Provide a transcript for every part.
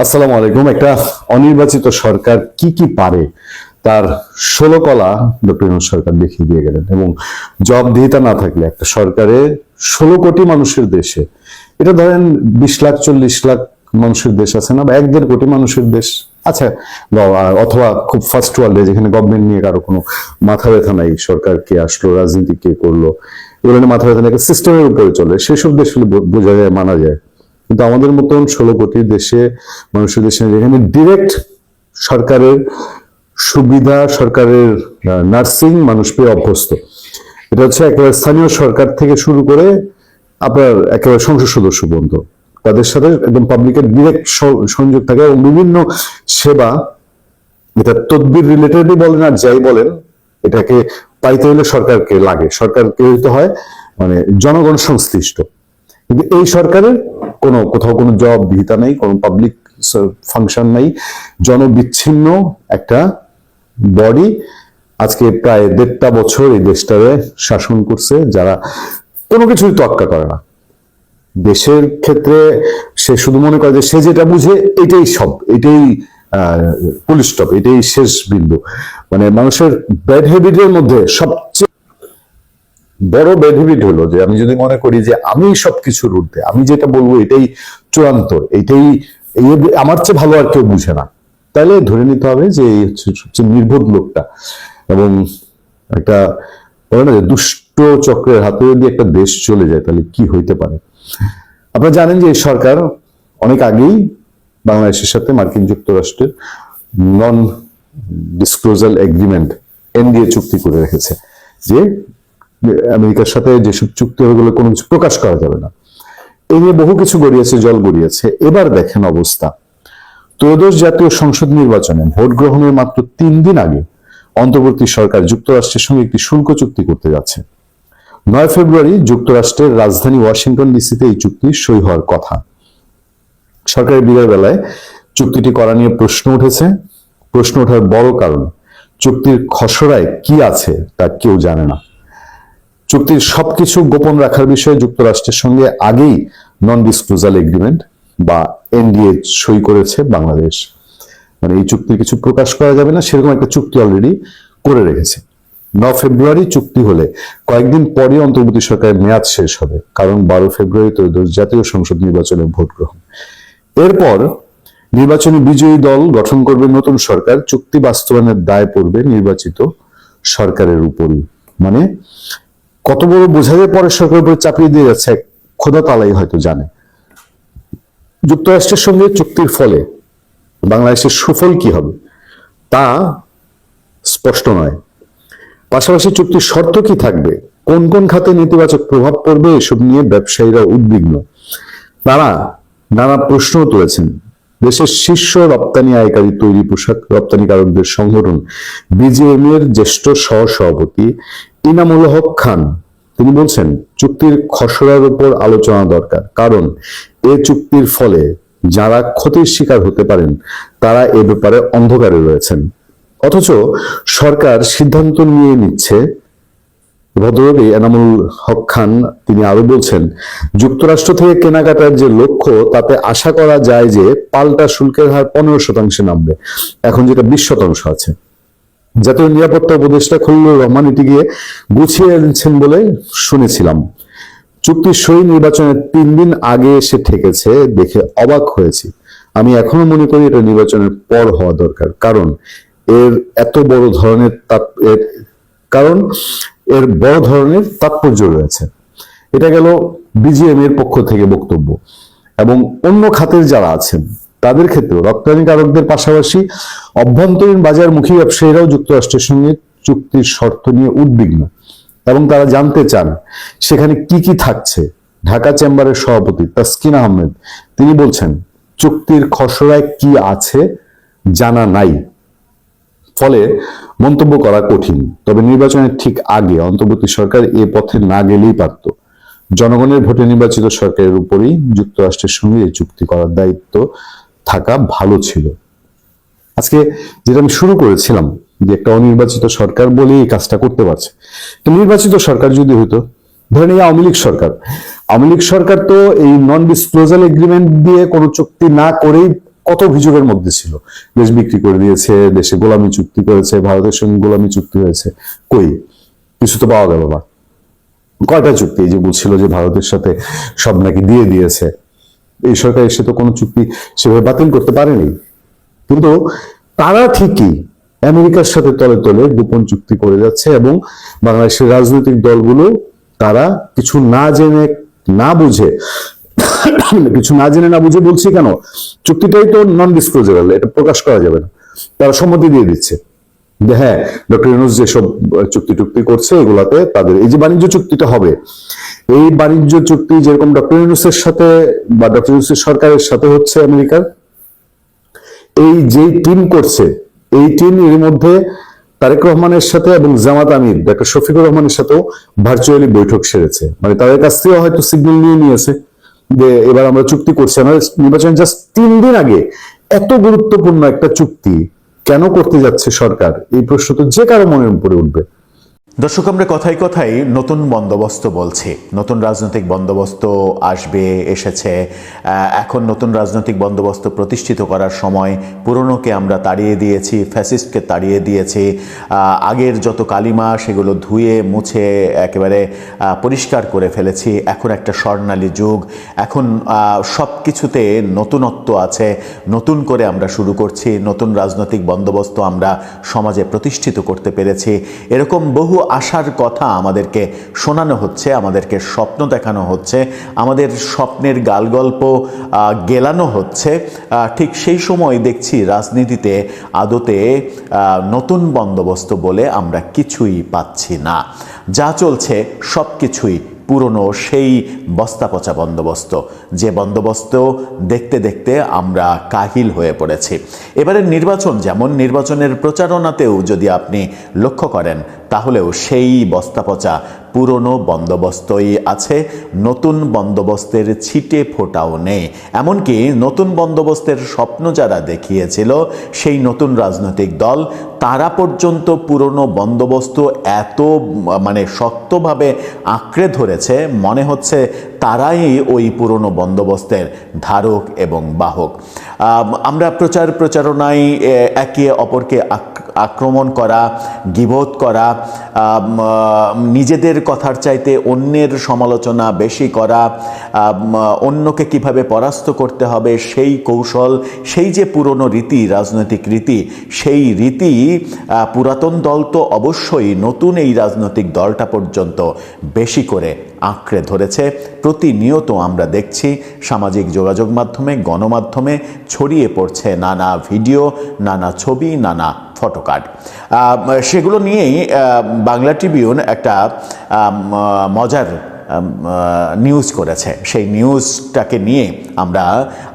আসসালামু আলাইকুম। একটা অনির্বাচিত সরকার কি কি পারে তার 16 কলা ডক্টর ইউনূস সরকার দেখিয়ে দিয়ে গেলেন। এবং জবাবদিহিতা না থাকলে একটা সরকারে 16 কোটি মানুষের দেশে, এটা ধরেন 20 লাখ 40 লাখ মানুষের দেশ আছে না, বা 1-1.5 কোটি মানুষের দেশ আচ্ছা, অথবা খুব ফার্স্ট ওয়ার্ল্ডে যেখানে গভর্নমেন্ট নিয়ে কারো কোনো মাথা ব্যথা নাই, সরকার কে আসলো, রাজনীতি কে করলো, এগুলো নিয়ে মাথা ব্যথা নাই, সিস্টেমের উপরে চলে, সেসব দেশ বোঝা যায়, মানা যায়। কিন্তু আমাদের মতন 16 কোটি দেশে, মানুষের দেশে, যেখানে ডিরেক্ট সরকারের সুবিধা, সরকারের নার্সিং মানুষ পেয়ে অভ্যস্ত, এটা হচ্ছে একেবারে স্থানীয় সরকার থেকে শুরু করে আপনার একেবারে সংসদ সদস্য পর্যন্ত, তাদের সাথে একদম পাবলিকের ডিরেক্ট সংযোগ থাকে এবং বিভিন্ন সেবা, এটা তদবির রিলেটেডই বলেন আর যাই বলেন, এটাকে পাইতে হলে সরকারকে লাগে, সরকারকে হইতে হয় মানে জনগণ সংশ্লিষ্ট। কিন্তু এই সরকারের কোথাও কোনো জবাবদিহিতা নেই, কোনো পাবলিক ফাংশন নাই, জনবিচ্ছিন্ন একটা বডি আজকে প্রায় 1.5টা বছর এই দেশটারে শাসন করছে, যারা কোনো কিছুই তোয়াক্কা করে না দেশের ক্ষেত্রে। সে শুধু মনে করে যে সে যেটা বুঝে এটাই সব, এটাই পুলিশ স্টপ, এটাই শেষ বিন্দু। মানে মানুষের ব্যাড হ্যাবিটের মধ্যে সবচেয়ে বড় ব্যাড হ্যাবিট হলো যে আমি যদি মনে করি যে আমি সবকিছুর ঊর্ধ্বে, আমি যেটা বলবো এটাই চূড়ান্ত, এটাই আমার চেয়ে ভালো আর কেউ বুঝে না, তাহলে ধরে নিতে হবে যে এই হচ্ছে সবচেয়ে নির্বোধ লোকটা। এবং একটা বলে না যে দুষ্ট চক্রের হাতে যদি একটা দেশ চলে যায় তাহলে কি হইতে পারে। আপনারা জানেন যে এই সরকার অনেক আগেই বাংলাদেশের সাথে মার্কিন যুক্তরাষ্ট্রের নন ডিসক্লোজার এগ্রিমেন্ট এনডিএ চুক্তি করে রেখেছে, যে আমেরিকার সাথে যেসব চুক্তি হয়ে গেলে কোনো কিছু প্রকাশ করা যাবে না। এই নিয়ে বহু কিছু গড়িয়েছে, জল গড়িয়েছে। এবার দেখেন অবস্থা, ত্রয়োদশ জাতীয় সংসদ নির্বাচনে ভোট গ্রহণের মাত্র 3 দিন আগে অন্তর্বর্তী সরকার যুক্তরাষ্ট্রের সঙ্গে একটি শুল্ক চুক্তি করতে যাচ্ছে। 9 ফেব্রুয়ারি যুক্তরাষ্ট্রের রাজধানী ওয়াশিংটন ডিসিতে এই চুক্তি সই হওয়ার কথা। সরকারের বিদায় বেলায় চুক্তিটি করা নিয়ে প্রশ্ন উঠেছে। প্রশ্ন ওঠার বড় কারণ, চুক্তির খসড়ায় কি আছে তা কেউ জানে না। চুক্তির সবকিছু গোপন রাখার বিষয়ে যুক্তরাষ্ট্রের সঙ্গে আগেই নন ডিসক্লোজার এগ্রিমেন্ট বা এনডিএ সই করেছে বাংলাদেশ। মানে এই চুক্তির কিছু প্রকাশ করা যাবে না, সেরকম একটা চুক্তি অলরেডি করে রেখেছে। 9 ফেব্রুয়ারি চুক্তি হলে কয়েকদিন পরে অন্তর্বর্তী সরকারের মেয়াদ শেষ হবে, কারণ 12 ফেব্রুয়ারি ত্রয়োদশ জাতীয় সংসদ নির্বাচনের ভোট গ্রহণ। এরপর নির্বাচনী বিজয়ী দল গঠন করবে নতুন সরকার, চুক্তি বাস্তবায়নের দায় পড়বে নির্বাচিত সরকারের উপরই। মানে কত বড় বোঝাই পরের সরকারের উপরে চাপিয়ে দিয়ে যাচ্ছে খোদা তালাই হয়তো জানে। যুক্তরাষ্ট্রের সঙ্গে চুক্তির ফলে বাংলাদেশের সুফল কি হবে তা স্পষ্ট নয়। পাশাপাশি চুক্তির শর্ত কি থাকবে, কোন কোন খাতে নেতিবাচক প্রভাব পড়বে, এসব নিয়ে ব্যবসায়ীরা উদ্বিগ্ন। তারা নানা প্রশ্ন তুলেছেন। দেশের শীর্ষ রপ্তানি আয়কারী তৈরি পোশাক রপ্তানিকারকদের সংগঠন বিজিএম এর জ্যেষ্ঠ সহসভাপতি ইনামুল হক খান তিনি বলছেন, চুক্তির খসড়ার উপর আলোচনা দরকার, কারণ এ চুক্তির ফলে যারা ক্ষতির শিকার হতে পারেন তারা এ ব্যাপারে অন্ধকারে রয়েছেন। অথচ সরকার সিদ্ধান্ত নিয়ে নিচ্ছে। ভদ্রলোক এনামুল হক খান তিনি আরো বলছেন, যুক্তরাষ্ট্র থেকে কেনাকাটার যে লক্ষ্য তাতে আশা করা যায় যে পাল্টা শুল্কের হার 15% নামবে, এখন যেটা 20% আছে। জাতীয় নিরাপত্তা উপদেষ্টা খলিলুর রহমান এটি গিয়ে গুছিয়ে এনেছেন বলে শুনেছিলাম। চুক্তির সই নির্বাচনের 3 দিন আগে এসে ঠেকেছে দেখে অবাক হয়েছি। আমি এখনো মনে করি এটা নির্বাচনের পর হওয়া দরকার, কারণ এর বড় ধরনের তাৎপর্য রয়েছে। এটা গেল বিজিএম এর পক্ষ থেকে বক্তব্য। এবং অন্য খাতের যারা আছেন তাদের ক্ষেত্রে রপ্তানিকারকদের পাশাপাশি অভ্যন্তরীণ বাজারমুখী ব্যবসায়ীরাও যুক্তরাষ্ট্রের সঙ্গে চুক্তির শর্ত নিয়ে উদ্বিগ্ন এবং তারা জানতে চান সেখানে কি কি থাকছে। ঢাকা চেম্বারের সভাপতি তাসকিন আহমেদ তিনি বলছেন, চুক্তির খসড়ায় কি আছে জানা নাই, ফলে মন্তব্য করা কঠিন। তবে নির্বাচনের ঠিক আগে অন্তর্বর্তী সরকার এ পথে না গেলেই পারত। জনগণের ভোটে নির্বাচিত সরকারের উপরই যুক্তরাষ্ট্রের সঙ্গে এই চুক্তি করার দায়িত্ব থাকা ভালো ছিল। আজকে যেটা আমি শুরু করেছিলাম যে একটা অনির্বাচিত সরকার বলে এই কাজটা করতে পারছে, তো নির্বাচিত সরকার যদি হইতো, ধরেন এই আওয়ামী লীগ সরকার তো এই নন ডিসক্লোজার এগ্রিমেন্ট দিয়ে কোনো চুক্তি না করেই কত অভিযোগের মধ্যে ছিল, দেশ বিক্রি করে দিয়েছে, দেশে গোলামি চুক্তি করেছে, ভারতের সঙ্গে গোলামি চুক্তি হয়েছে, কই কিছু তো পাওয়া গেল না। কয়টা চুক্তি এই যে বলছিল যে ভারতের সাথে সব নাকি দিয়ে দিয়েছে, এই সরকার এসে তো কোনো চুক্তি সেভাবে বাতিল করতে পারেনি। কিন্তু তারা ঠিকই আমেরিকার সাথে তলে তলে গোপন চুক্তি করে যাচ্ছে, এবং বাংলাদেশের রাজনৈতিক দলগুলো তারা কিছু না জেনে না বুঝে কিছু না জেনে না বুঝে বলছি কেন, চুক্তিটাই তো নন ডিসক্লোজারেবল, এটা প্রকাশ করা যাবে না, তারা সম্মতি দিয়ে দিচ্ছে যে হ্যাঁ ডক্টর ইউনূস যেসব চুক্তি টুক্তি করছে এগুলাতে তাদের এই যে বাণিজ্য চুক্তিটা হবে, এই বাণিজ্য চুক্তি যেরকম ডক্টর ইউনূসের সাথে বা ডক্টর ইউনূসের সরকারের সাথে হচ্ছে আমেরিকার, এই যে টিম করছে এই টিম এর মধ্যে তারেক রহমানের সাথে এবং জামাত আমির ডক্টর শফিকুর রহমানের সাথেও ভার্চুয়ালি বৈঠক সেরেছে, মানে তাদের কাছ থেকে হয়তো সিগন্যাল নিয়ে নিয়েছে যে এবার আমরা চুক্তি করছি। আমাদের নির্বাচন জাস্ট 3 দিন আগে এত গুরুত্বপূর্ণ একটা চুক্তি কেন করতে যাচ্ছে সরকার, এই প্রশ্ন তো যে কারো মনের উপরে উঠবে। দর্শক, আমরা কথায় কথায় নতুন বন্দোবস্ত বলছি, নতুন রাজনৈতিক বন্দোবস্ত আসবে, এসেছে। এখন নতুন রাজনৈতিক বন্দোবস্ত প্রতিষ্ঠিত করার সময় পুরনোকে আমরা তাড়িয়ে দিয়েছি, ফ্যাসিস্টকে তাড়িয়ে দিয়েছি, আগের যত কালিমা সেগুলো ধুয়ে মুছে একেবারে পরিষ্কার করে ফেলেছি। এখন একটা স্বর্ণালী যুগ, এখন সব কিছুতে নতুনত্ব আছে, নতুন করে আমরা শুরু করছি, নতুন রাজনৈতিক বন্দোবস্ত আমরা সমাজে প্রতিষ্ঠিত করতে পেরেছি। এরকম বহু আশার কথা আমাদেরকে শোনানো হচ্ছে, আমাদেরকে স্বপ্ন দেখানো হচ্ছে, আমাদের স্বপ্নের গালগল্প গেলানো হচ্ছে। ঠিক সেই সময় দেখছি রাজনীতিতে আদতে নতুন বন্দোবস্ত বলে আমরা কিছুই পাচ্ছি না। যা চলছে সব কিছুই পুরনো সেই বস্তা পচা বন্দোবস্ত, যে বন্দোবস্ত দেখতে দেখতে আমরা কাহিল হয়ে পড়েছি। এবারের নির্বাচন যেমন, নির্বাচনের প্রচারণাতেও যদি আপনি লক্ষ্য করেন তাহলেও সেই বস্তা পচা পুরনো বন্দোবস্তই আছে, নতুন বন্দোবস্তের ছিটে ফোটাও নেই। এমনকি নতুন বন্দোবস্তের স্বপ্ন যারা দেখিয়েছিল সেই নতুন রাজনৈতিক দল, তারা পর্যন্ত পুরনো বন্দোবস্ত এত মানে শক্তভাবে আঁকড়ে ধরেছে, মনে হচ্ছে তারাই ওই পুরনো বন্দোবস্তের ধারক এবং বাহক। আমরা প্রচারণায় একে অপরকে আক্রমণ করা, গীবত করা, নিজেদের কথার চাইতে অন্যের সমালোচনা বেশি করা, অন্যকে কিভাবে পরাস্ত করতে হবে সেই কৌশল, সেই যে পুরনো রীতি, রাজনৈতিক রীতি, সেই রীতি পুরাতন দল তো অবশ্যই নতুন এই রাজনৈতিক দলটা পর্যন্ত বেশি করে আঁকড়ে ধরেছে। প্রতিনিয়ত আমরা দেখছি সামাজিক যোগাযোগ মাধ্যমে, গণমাধ্যমে ছড়িয়ে পড়ছে নানা ভিডিও, নানা ছবি, নানা ফটোকার্ড। সেগুলো নিয়েই বাংলা ট্রিবিউন একটা মজার নিউজ করেছে। সেই নিউজটাকে নিয়ে আমরা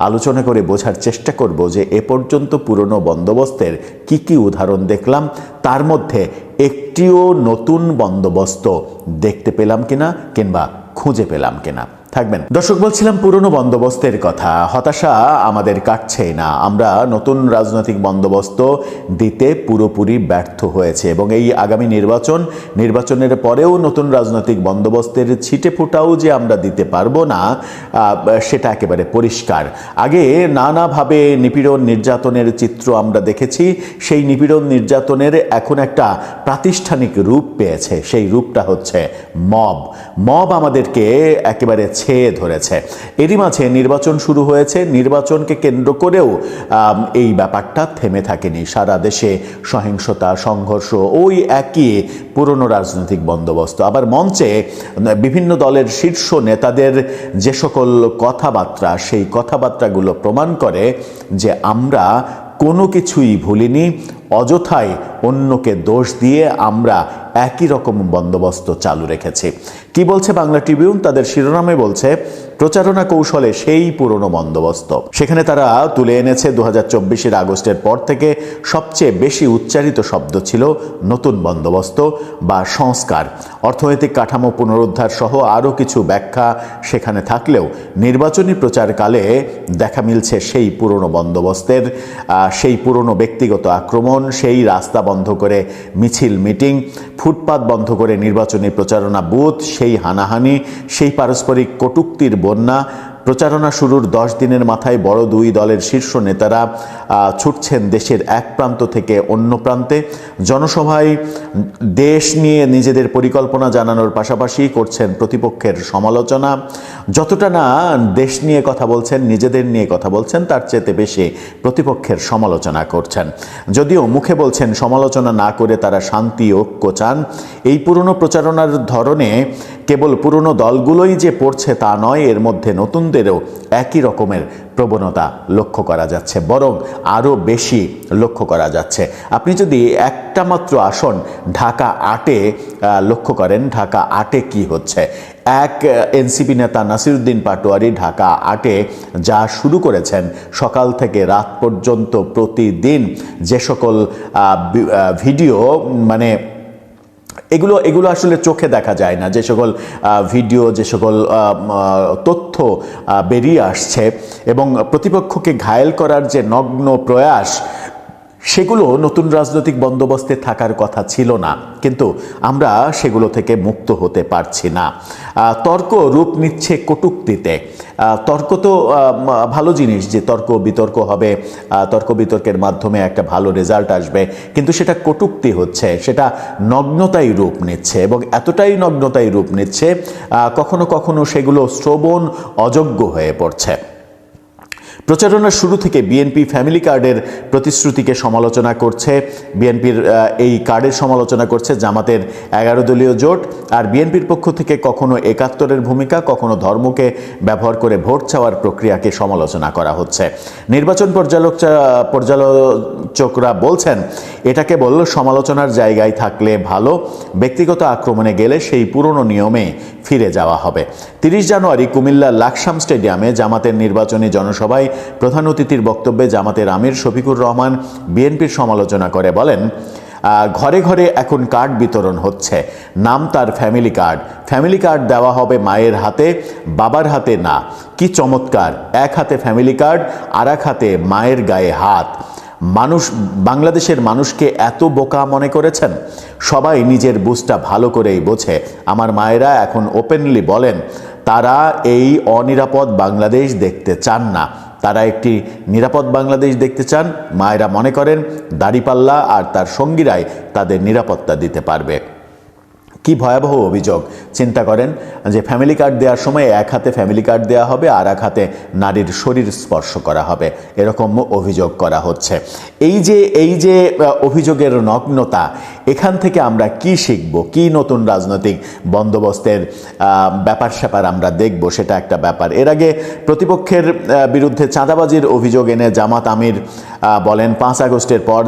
আলোচনা করে বোঝার চেষ্টা করব যে এ পর্যন্ত পুরনো বন্দোবস্তের কি কি উদাহরণ দেখলাম, তার মধ্যে একটিও নতুন বন্দোবস্ত দেখতে পেলাম কিনা কিংবা খুঁজে পেলাম কিনা। থাকবেন দর্শক। বলছিলাম পুরনো বন্দোবস্তের কথা, হতাশা আমাদের কাটছেই না। আমরা নতুন রাজনৈতিক বন্দোবস্ত দিতে পুরোপুরি ব্যর্থ হয়েছে এবং এই আগামী নির্বাচনের পরেও নতুন রাজনৈতিক বন্দোবস্তের ছিটে ফোঁটাও যে আমরা দিতে পারবো না সেটা একেবারে পরিষ্কার। আগে নানাভাবে নিপীড়ন নির্যাতনের চিত্র আমরা দেখেছি, সেই নিপীড়ন নির্যাতনের এখন একটা প্রাতিষ্ঠানিক রূপ পেয়েছে, সেই রূপটা হচ্ছে মব আমাদেরকে একেবারে ছেয়ে ধরেছে। এরই মাঝে নির্বাচন শুরু হয়েছে, নির্বাচনকে কেন্দ্র করেও এই ব্যাপারটা থেমে থাকেনি। সারা দেশে সহিংসতা, সংঘর্ষ, ওই একই পুরনো রাজনৈতিক বন্দোবস্ত। আবার মঞ্চে বিভিন্ন দলের শীর্ষ নেতাদের যে সকল কথাবার্তা, সেই কথাবার্তাগুলো প্রমাণ করে যে আমরা কোনো কিছুই ভুলিনি, অযথাই অন্যকে দোষ দিয়ে আমরা একই রকম বন্দোবস্ত চালু রেখেছি। কি বলছে বাংলা ট্রিবিউন? তাদের শিরোনামে বলছে প্রচারণা কৌশলে সেই পুরনো বন্দোবস্ত। সেখানে তারা তুলে এনেছে 2024 আগস্টের পর থেকে সবচেয়ে বেশি উচ্চারিত শব্দ ছিল নতুন বন্দোবস্ত বা সংস্কার। অর্থনৈতিক কাঠামো পুনরুদ্ধার সহ আরও কিছু ব্যাখ্যা সেখানে থাকলেও নির্বাচনী প্রচারকালে দেখা মিলছে সেই পুরনো বন্দোবস্তের, সেই পুরনো ব্যক্তিগত আক্রমণ, সেই রাস্তা বন্ধ করে মিছিল মিটিং, ফুটপাত বন্ধ করে নির্বাচনী প্রচারণা বুথ, সেই হানাহানি, সেই পারস্পরিক কটূক্তির বন্যা, প্রচারণা শুরুর 10 দিনের মাথায় বড় দুই দলের শীর্ষ নেতারা ছুটছেন দেশের এক প্রান্ত থেকে অন্য প্রান্তে। জনসভায় দেশ নিয়ে নিজেদের পরিকল্পনা জানানোর পাশাপাশি করছেন প্রতিপক্ষের সমালোচনা। যতটা না দেশ নিয়ে কথা বলছেন, নিজেদের নিয়ে কথা বলছেন, তার চেয়ে বেশি প্রতিপক্ষের সমালোচনা করছেন। যদিও মুখে বলছেন সমালোচনা না করে তারা শান্তি ঐক্য চান। এই পুরনো প্রচারণার ধরনে কেবল পুরনো দলগুলোই যে পড়ছে তা নয়, এর মধ্যে নতুনদেরও একই রকমের প্রবণতা লক্ষ্য করা যাচ্ছে, বরং আরও বেশি লক্ষ্য করা যাচ্ছে। আপনি যদি একটা মাত্র আসন ঢাকা 8-এ লক্ষ্য করেন, ঢাকা 8-এ কি হচ্ছে, এক এনসিপি নেতা নাসিরউদ্দিন পাটোয়ারি ঢাকা 8-এ যা শুরু করেছেন, সকাল থেকে রাত পর্যন্ত প্রতিদিন যে সকল ভিডিও, মানে এগুলো আসলে চোখে দেখা যায় না, যে সকল ভিডিও, যে সকল তথ্য বেরিয়ে আসছে এবং প্রতিপক্ষকে ঘায়েল করার যে নগ্ন প্রয়াস, সেগুলো নতুন রাজনৈতিক বন্দোবস্তে থাকার কথা ছিল না, কিন্তু আমরা সেগুলো থেকে মুক্ত হতে পারছি না। তর্ক রূপ নিচ্ছে কটূক্তিতে। তর্ক তো ভালো জিনিস, যে তর্ক বিতর্ক হবে, তর্ক বিতর্কের মাধ্যমে একটা ভালো রেজাল্ট আসবে, কিন্তু সেটা কটূক্তি হচ্ছে, সেটা নগ্নতাই রূপ নিচ্ছে এবং এতটাই নগ্নতাই রূপ নিচ্ছে, কখনো কখনো সেগুলো শ্রবণ অযোগ্য হয়ে পড়ছে। প্রচারণার শুরু থেকে বিএনপি ফ্যামিলি কার্ডের প্রতিশ্রুতিকে সমালোচনা করছে, বিএনপির এই কার্ডের সমালোচনা করছে জামাতের 11 দলীয় জোট, আর বিএনপির পক্ষ থেকে কখনো 71-এর ভূমিকা, কখনো ধর্মকে ব্যবহার করে ভোট চাওয়ার প্রক্রিয়াকে সমালোচনা করা হচ্ছে। নির্বাচন পর্যালোচকরা বলছেন এটা কেবল সমালোচনার জায়গায় থাকলে ভালো, ব্যক্তিগত আক্রমণে গেলে সেই পুরনো নিয়মে ফিরে যাওয়া হবে। 30 জানুয়ারি কুমিল্লার লাকসাম স্টেডিয়ামে জামাতের নির্বাচনী জনসভায় প্রধান অতিথির বক্তব্যে জামাতের আমির শফিকুর রহমান বিএনপির সমালোচনা করে বলেন, ঘরে ঘরে এখন কার্ড বিতরণ হচ্ছে, নাম তার ফ্যামিলি কার্ড। ফ্যামিলি কার্ড দেওয়া হবে মায়ের হাতে, বাবার হাতে না। কি চমৎকার, এক হাতে ফ্যামিলি কার্ড, আর এক হাতে মায়ের গায়ে হাত। বাংলাদেশের মানুষকে এত বোকা মনে করেছেন? সবাই নিজের বুঝটা ভালো করেই বোঝে। আমার মায়েরা এখন ওপেনলি বলেন তারা এই অনিরাপদ বাংলাদেশ দেখতে চান না, তারা একটি নিরাপদ বাংলাদেশ দেখতে চান। মায়েরা মনে করেন দাড়িপাল্লা আর তার সঙ্গীরাই তাদের নিরাপত্তা দিতে পারবে। কি ভয়াবহ অভিযোগ! চিন্তা করেন যে ফ্যামিলি কার্ড দেওয়ার সময় এক হাতে ফ্যামিলি কার্ড দেওয়া হবে আর এক হাতে নারীর শরীর স্পর্শ করা হবে, এরকম অভিযোগ করা হচ্ছে। এই যে অভিযোগের নগ্নতা, এখান থেকে আমরা কি শিখব, কি নতুন রাজনৈতিক বন্দোবস্তের ব্যাপার স্যাপার আমরা দেখব, সেটা একটা ব্যাপার। এর আগে প্রতিপক্ষের বিরুদ্ধে চাঁদাবাজির অভিযোগ এনে জামাত আমির বলেন 5 আগস্টের পর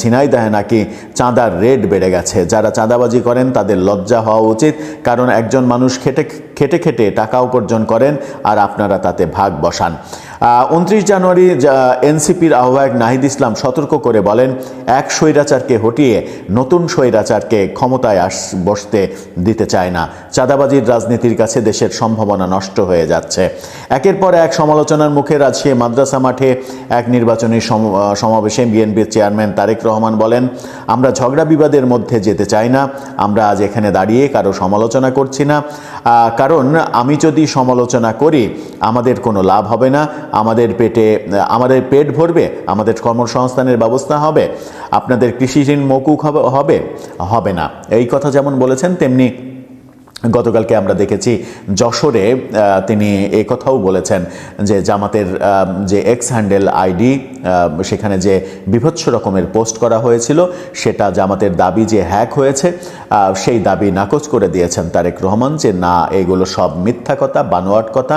ঝিনাইদহে নাকি চাঁদার রেট বেড়ে গেছে। যারা চাঁদাবাজি করেন তাদের লজ্জা হওয়া উচিত, কারণ একজন মানুষ খেটে খেটে টাকা উপার্জন করেন আর আপনারা তাতে ভাগ বসান। 29 জানুয়ারি এনসিপির আহ্বায়ক নাহিদ ইসলাম সতর্ক করে বলেন, এক স্বৈরাচারকে হটিয়ে নতুন স্বৈরাচারকে ক্ষমতায় বসতে দিতে চায় না। চাঁদাবাজির রাজনীতির কাছে দেশের সম্ভাবনা নষ্ট হয়ে যাচ্ছে। একের পর এক সমালোচনার মুখে রাজশাহী মাদ্রাসা মাঠে এক নির্বাচনী সমাবেশে বিএনপির চেয়ারম্যান তারেক রহমান বলেন, আমরা ঝগড়া বিবাদের মধ্যে যেতে চাই না। আমরা আজ এখানে দাঁড়িয়ে কারো সমালোচনা করছি না, কারণ আমি যদি সমালোচনা করি আমাদের কোনো লাভ হবে না। আমাদের পেট ভরবে, আমাদের কর্মসংস্থানের ব্যবস্থা হবে, আপনাদের কৃষি ঋণ মকুব হবে না। এই কথা যেমন বলেছেন, তেমনি গতকালকে আমরা দেখেছি যশোরে তিনি এই কথাও বলেছেন যে জামাতের যে এক্স হ্যান্ডেল আইডি, সেখানে যে বিভৎস রকমের পোস্ট করা হয়েছিল, সেটা জামাতের দাবি যে হ্যাক হয়েছে, সেই দাবি নাকচ করে দিয়েছেন তারেক রহমান, যে না, এগুলো সব মিথ্যা কথা, বানোয়াট কথা,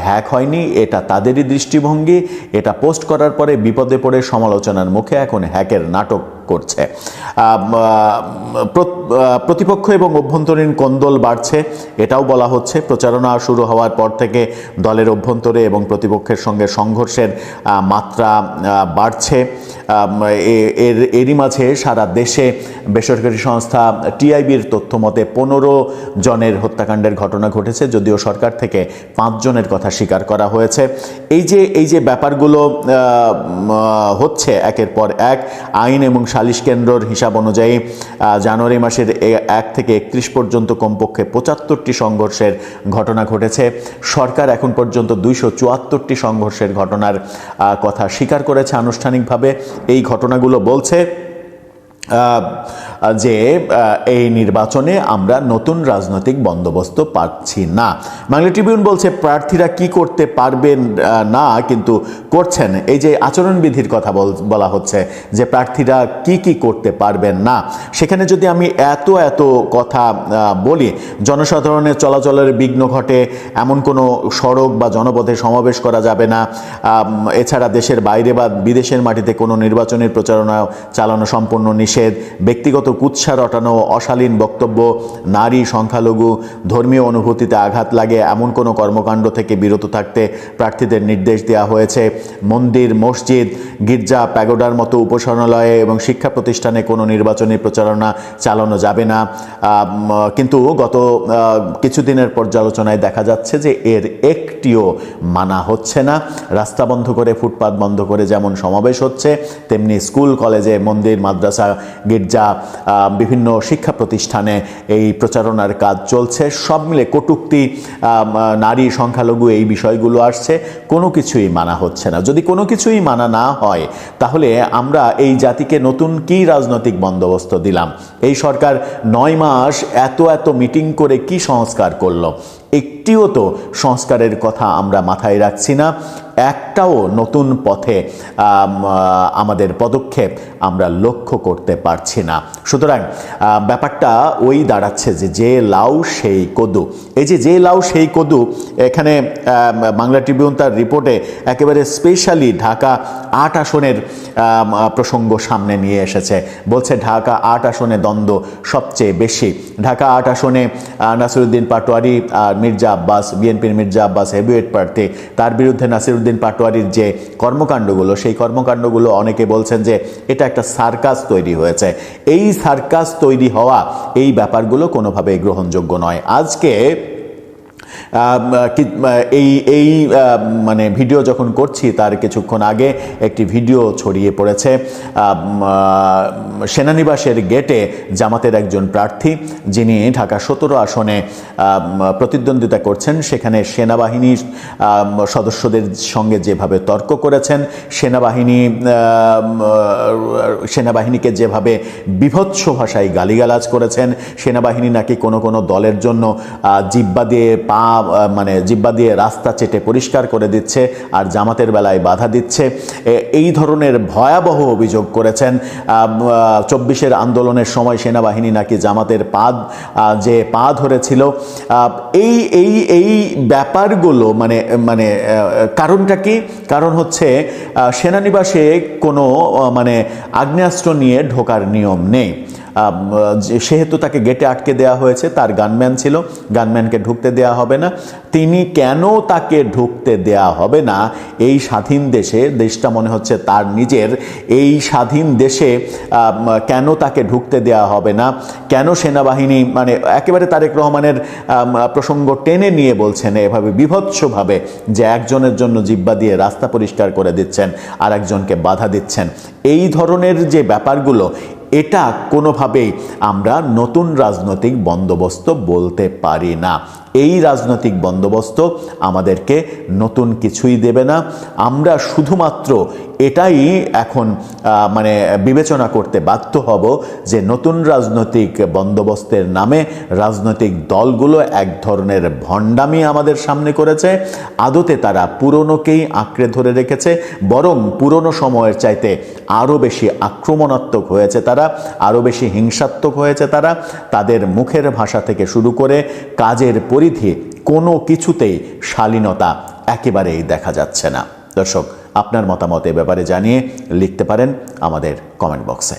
হ্যাক হয়নি, এটা তাদেরই দৃষ্টিভঙ্গি। এটা পোস্ট করার পরে বিপদে পড়ে সমালোচনার মুখে এখন হ্যাকের নাটক করছে। প্রতিপক্ষ এবং অভ্যন্তরীণ কোন্দল বাড়ছে, এটাও বলা হচ্ছে। প্রচারণা শুরু হওয়ার পর থেকে দলের অভ্যন্তরে এবং প্রতিপক্ষের সঙ্গে সংঘর্ষের মাত্রা বাড়ছে। এরই মাঝে সারা দেশে বেসরকারি সংস্থা টিআইবির তথ্য মতে 15 জনের হত্যাকাণ্ডের ঘটনা ঘটেছে, যদিও সরকার থেকে 5 জনের কথা স্বীকার করা হয়েছে। এই যে ব্যাপারগুলো হচ্ছে একের পর এক, আইন এবং সালিশ কেন্দ্রর হিসাব অনুযায়ী জানুয়ারি মাসের 1 থেকে 31 পর্যন্ত কমপক্ষে 75টি সংঘর্ষের ঘটনা ঘটেছে। সরকার এখন পর্যন্ত 274টি সংঘর্ষের ঘটনার কথা স্বীকার করেছে আনুষ্ঠানিকভাবে। এই ঘটনাগুলো বলছে যে এই নির্বাচনে আমরা নতুন রাজনৈতিক বন্দোবস্ত পাচ্ছি না। বাংলা ট্রিবিউন বলছে প্রার্থীরা কি করতে পারবেন না কিন্তু করছেন। এই যে আচরণবিধির কথা বলা হচ্ছে যে প্রার্থীরা কি কি করতে পারবেন না, সেখানে যদি আমি এত কথা বলি, জনসাধারণের চলাচলের বিঘ্ন ঘটে এমন কোনো সড়ক বা জনপথে সমাবেশ করা যাবে না। এছাড়া দেশের বাইরে বা বিদেশের মাটিতে কোনো নির্বাচনের প্রচারণা চালানো সম্পূর্ণ নিষেধ। ব্যক্তিগত কুৎসা রটানো, অশালীন বক্তব্য, নারী, সংখ্যালঘু, ধর্মীয় অনুভূতিতে আঘাত লাগে এমন কোনো কর্মকাণ্ড থেকে বিরত থাকতে প্রার্থীদের নির্দেশ দেওয়া হয়েছে। মন্দির, মসজিদ, গির্জা, প্যাগোডার মতো উপাসনালয়ে এবং শিক্ষা প্রতিষ্ঠানে কোনো নির্বাচনী প্রচারণা চালানো যাবে না। কিন্তু গত কিছুদিনের পর্যালোচনায় দেখা যাচ্ছে যে এর একটিও মানা হচ্ছে না। রাস্তা বন্ধ করে, ফুটপাত বন্ধ করে যেমন সমাবেশ হচ্ছে, তেমনি স্কুল, কলেজে, মন্দির, মাদ্রাসা, গির্জা, বিভিন্ন শিক্ষা প্রতিষ্ঠানে এই প্রচারণার কাজ চলছে। সব মিলে কটূক্তি, নারী, সংখ্যালঘু এই বিষয়গুলো আসছে, কোনো কিছুই মানা হচ্ছে না। যদি কোনো কিছুই মানা না হয় তাহলে আমরা এই জাতিকে নতুন কি রাজনৈতিক বন্দোবস্ত দিলাম? এই সরকার 9 মাস এত মিটিং করে কি সংস্কার করলো? একটিও তো সংস্কারের কথা আমরা মাথায় রাখছি না। একটাও নতুন পথে আমাদের পদক্ষেপ আমরা লক্ষ্য করতে পারছি না। সুতরাং ব্যাপারটা ওই দাঁড়াচ্ছে যে লাউ সেই কদু। এই যে লাউ সেই কদু, এখানে বাংলা ট্রিবিউন তার রিপোর্টে একেবারে স্পেশালি ঢাকা 8 আসনের প্রসঙ্গ সামনে নিয়ে এসেছে। বলছে ঢাকা 8 আসনে দ্বন্দ্ব সবচেয়ে বেশি। ঢাকা 8 আসনে নাসিরউদ্দিন পাটোয়ারি আর মির্জা আব্বাস, বিএনপির মির্জা আব্বাস হেভিওয়েট প্রার্থী, তার বিরুদ্ধে নাসিরউদ্দিন পাটোয়ারির যে কর্মকাণ্ডগুলো, সেই কর্মকাণ্ডগুলো অনেকে বলছেন যে এটা একটা সার্কাস তৈরি হয়েছে। এই সার্কাস তৈরি হওয়া এই ব্যাপারগুলো কোনোভাবে গ্রহণযোগ্য নয়। আজকে এই মানে ভিডিও যখন করছি তার কিছুক্ষণ আগে একটি ভিডিও ছড়িয়ে পড়েছে সেনানিবাসের গেটে জামাতের একজন প্রার্থী, যিনি ঢাকা 17 আসনে প্রতিদ্বন্দ্বিতা করছেন, সেখানে সেনাবাহিনীর সদস্যদের সঙ্গে যেভাবে তর্ক করেছেন, সেনাবাহিনীকে যেভাবে বিভৎস ভাষায় গালিগালাজ করেছেন, সেনাবাহিনী নাকি কোনো দলের জন্য জিব্বা দিয়ে রাস্তা চেটে পরিষ্কার করে দিচ্ছে আর জামাতের বেলায় বাধা দিচ্ছে, এই ধরনের ভয়াবহ অভিযোগ করেছেন। 24-এর আন্দোলনের সময় সেনাবাহিনী নাকি জামাতের পা ধরেছিল। এই ব্যাপারগুলো মানে কারণটা কি? কারণ হচ্ছে সেনানিবাসে কোনো আগ্নেয়াস্ত্র নিয়ে ঢোকার নিয়ম নেই। সেহেতু তাকে গেটে আটকে দেওয়া হয়েছে। তার গানম্যান ছিল, গানম্যানকে ঢুকতে দেওয়া হবে না। তিনি কেন তাকে ঢুকতে দেওয়া হবে না এই স্বাধীন দেশে, দেশটা মনে হচ্ছে তার নিজের, এই স্বাধীন দেশে কেন তাকে ঢুকতে দেওয়া হবে না? কেন সেনাবাহিনী একেবারে তারেক রহমানের প্রসঙ্গ টেনে নিয়ে বলছেন এভাবে বিভৎসভাবে যে একজনের জন্য জিব্বা দিয়ে রাস্তা পরিষ্কার করে দিচ্ছেন আর একজনকে বাধা দিচ্ছেন? এই ধরনের যে ব্যাপারগুলো, এটা কোনোভাবেই আমরা নতুন রাজনৈতিক বন্দোবস্ত বলতে পারি না। এই রাজনৈতিক বন্দোবস্ত আমাদেরকে নতুন কিছুই দেবে না। আমরা শুধুমাত্র এটাই এখন বিবেচনা করতে বাধ্য হব যে নতুন রাজনৈতিক বন্দোবস্তের নামে রাজনৈতিক দলগুলো এক ধরনের ভণ্ডামি আমাদের সামনে করেছে। আদতে তারা পুরনোকেই আঁকড়ে ধরে রেখেছে, বরং পুরনো সময়ের চাইতে আরও বেশি আক্রমণাত্মক হয়েছে তারা, আরও বেশি হিংসাত্মক হয়েছে তারা। তাদের মুখের ভাষা থেকে শুরু করে কাজের পরিধি কোনো কিছুতেই শালীনতা একেবারেই দেখা যাচ্ছে না। দর্শক, আপনার মতামত এ ব্যাপারে জানিয়ে লিখতে পারেন আমাদের কমেন্ট বক্সে।